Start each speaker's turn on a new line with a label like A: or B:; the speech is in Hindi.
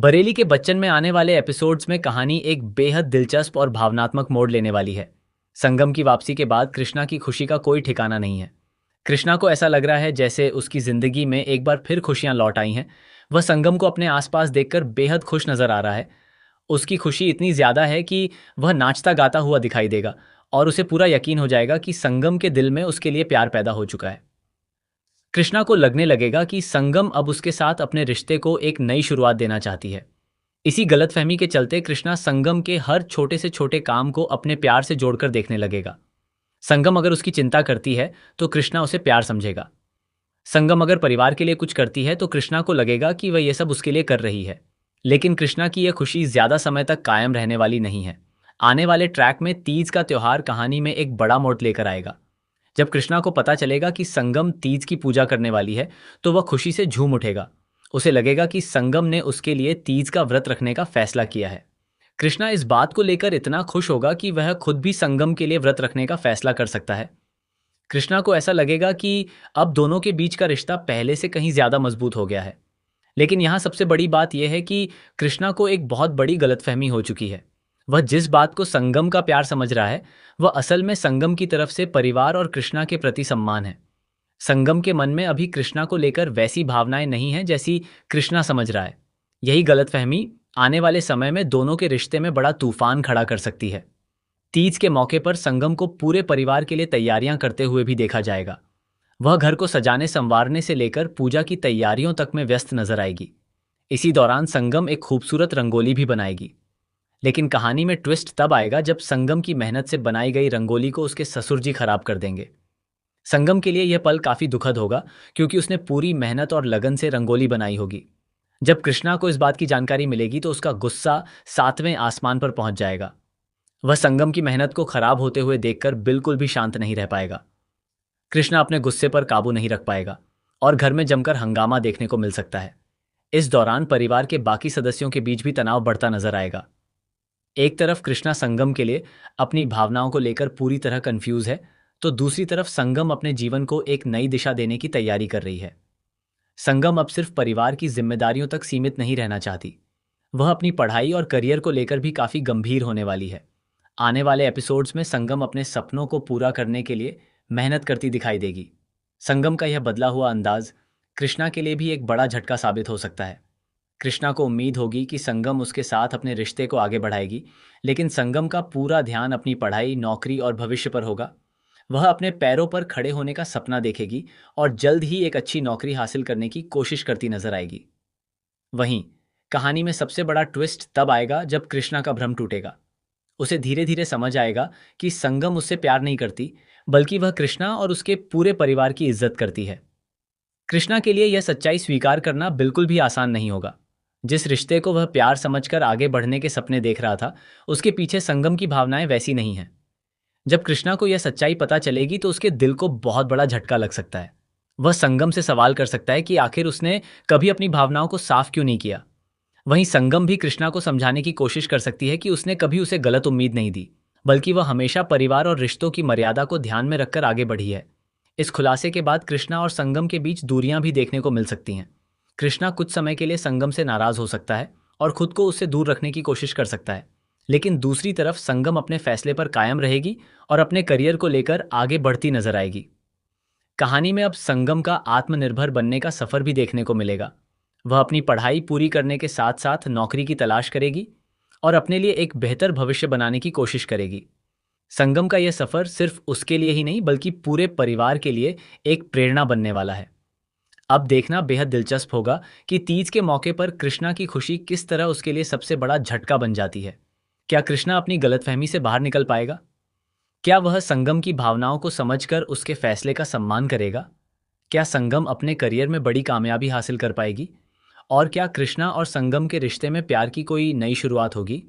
A: बरेली के बच्चन में आने वाले एपिसोड्स में कहानी एक बेहद दिलचस्प और भावनात्मक मोड़ लेने वाली है। संगम की वापसी के बाद कृष्णा की खुशी का कोई ठिकाना नहीं है। कृष्णा को ऐसा लग रहा है जैसे उसकी जिंदगी में एक बार फिर खुशियां लौट आई हैं। वह संगम को अपने आसपास देखकर बेहद खुश नजर आ रहा है। उसकी खुशी इतनी ज्यादा है कि वह नाचता गाता हुआ दिखाई देगा और उसे पूरा यकीन हो जाएगा कि संगम के दिल में उसके लिए प्यार पैदा हो चुका है। कृष्णा को लगने लगेगा कि संगम अब उसके साथ अपने रिश्ते को एक नई शुरुआत देना चाहती है। इसी गलतफहमी के चलते कृष्णा संगम के हर छोटे से छोटे काम को अपने प्यार से जोड़कर देखने लगेगा। संगम अगर उसकी चिंता करती है तो कृष्णा उसे प्यार समझेगा। संगम अगर परिवार के लिए कुछ करती है तो कृष्णा को लगेगा कि वह यह सब उसके लिए कर रही है। लेकिन कृष्णा की यह खुशी ज्यादा समय तक कायम रहने वाली नहीं है। आने वाले ट्रैक में तीज का त्योहार कहानी में एक बड़ा मोड़ लेकर आएगा। जब कृष्णा को पता चलेगा कि संगम तीज की पूजा करने वाली है तो वह खुशी से झूम उठेगा। उसे लगेगा कि संगम ने उसके लिए तीज का व्रत रखने का फैसला किया है। कृष्णा इस बात को लेकर इतना खुश होगा कि वह खुद भी संगम के लिए व्रत रखने का फैसला कर सकता है। कृष्णा को ऐसा लगेगा कि अब दोनों के बीच का रिश्ता पहले से कहीं ज्यादा मजबूत हो गया है। लेकिन यहाँ सबसे बड़ी बात यह है कि कृष्णा को एक बहुत बड़ी गलतफहमी हो चुकी है। वह जिस बात को संगम का प्यार समझ रहा है वह असल में संगम की तरफ से परिवार और कृष्णा के प्रति सम्मान है। संगम के मन में अभी कृष्णा को लेकर वैसी भावनाएं नहीं हैं जैसी कृष्णा समझ रहा है। यही गलतफहमी आने वाले समय में दोनों के रिश्ते में बड़ा तूफान खड़ा कर सकती है। तीज के मौके पर संगम को पूरे परिवार के लिए तैयारियां करते हुए भी देखा जाएगा। वह घर को सजाने संवारने से लेकर पूजा की तैयारियों तक में व्यस्त नजर आएगी। इसी दौरान संगम एक खूबसूरत रंगोली भी बनाएगी। लेकिन कहानी में ट्विस्ट तब आएगा जब संगम की मेहनत से बनाई गई रंगोली को उसके ससुर जी खराब कर देंगे। संगम के लिए यह पल काफी दुखद होगा क्योंकि उसने पूरी मेहनत और लगन से रंगोली बनाई होगी। जब कृष्णा को इस बात की जानकारी मिलेगी तो उसका गुस्सा सातवें आसमान पर पहुंच जाएगा। वह संगम की मेहनत को खराब होते हुए देखकर बिल्कुल भी शांत नहीं रह पाएगा। कृष्णा अपने गुस्से पर काबू नहीं रख पाएगा और घर में जमकर हंगामा देखने को मिल सकता है। इस दौरान परिवार के बाकी सदस्यों के बीच भी तनाव बढ़ता नजर आएगा। एक तरफ कृष्णा संगम के लिए अपनी भावनाओं को लेकर पूरी तरह कंफ्यूज है तो दूसरी तरफ संगम अपने जीवन को एक नई दिशा देने की तैयारी कर रही है। संगम अब सिर्फ परिवार की जिम्मेदारियों तक सीमित नहीं रहना चाहती। वह अपनी पढ़ाई और करियर को लेकर भी काफी गंभीर होने वाली है। आने वाले एपिसोड्स में संगम अपने सपनों को पूरा करने के लिए मेहनत करती दिखाई देगी। संगम का यह बदला हुआ अंदाज कृष्णा के लिए भी एक बड़ा झटका साबित हो सकता है। कृष्णा को उम्मीद होगी कि संगम उसके साथ अपने रिश्ते को आगे बढ़ाएगी, लेकिन संगम का पूरा ध्यान अपनी पढ़ाई, नौकरी और भविष्य पर होगा। वह अपने पैरों पर खड़े होने का सपना देखेगी और जल्द ही एक अच्छी नौकरी हासिल करने की कोशिश करती नजर आएगी। वहीं कहानी में सबसे बड़ा ट्विस्ट तब आएगा जब कृष्णा का भ्रम टूटेगा। उसे धीरे धीरे समझ आएगा कि संगम उससे प्यार नहीं करती, बल्कि वह कृष्णा और उसके पूरे परिवार की इज्जत करती है। कृष्णा के लिए यह सच्चाई स्वीकार करना बिल्कुल भी आसान नहीं होगा। जिस रिश्ते को वह प्यार समझकर आगे बढ़ने के सपने देख रहा था, उसके पीछे संगम की भावनाएं वैसी नहीं हैं। जब कृष्णा को यह सच्चाई पता चलेगी तो उसके दिल को बहुत बड़ा झटका लग सकता है। वह संगम से सवाल कर सकता है कि आखिर उसने कभी अपनी भावनाओं को साफ क्यों नहीं किया। वहीं संगम भी कृष्णा को समझाने की कोशिश कर सकती है कि उसने कभी उसे गलत उम्मीद नहीं दी, बल्कि वह हमेशा परिवार और रिश्तों की मर्यादा को ध्यान में रखकर आगे बढ़ी है। इस खुलासे के बाद कृष्णा और संगम के बीच दूरियां भी देखने को मिल सकती हैं। कृष्णा कुछ समय के लिए संगम से नाराज हो सकता है और खुद को उससे दूर रखने की कोशिश कर सकता है, लेकिन दूसरी तरफ संगम अपने फैसले पर कायम रहेगी और अपने करियर को लेकर आगे बढ़ती नजर आएगी। कहानी में अब संगम का आत्मनिर्भर बनने का सफर भी देखने को मिलेगा। वह अपनी पढ़ाई पूरी करने के साथ साथ नौकरी की तलाश करेगी और अपने लिए एक बेहतर भविष्य बनाने की कोशिश करेगी। संगम का यह सफर सिर्फ उसके लिए ही नहीं बल्कि पूरे परिवार के लिए एक प्रेरणा बनने वाला है। अब देखना बेहद दिलचस्प होगा कि तीज के मौके पर कृष्णा की खुशी किस तरह उसके लिए सबसे बड़ा झटका बन जाती है। क्या कृष्णा अपनी गलतफहमी से बाहर निकल पाएगा? क्या वह संगम की भावनाओं को समझकर उसके फैसले का सम्मान करेगा? क्या संगम अपने करियर में बड़ी कामयाबी हासिल कर पाएगी? और क्या कृष्णा और संगम के रिश्ते में प्यार की कोई नई शुरुआत होगी?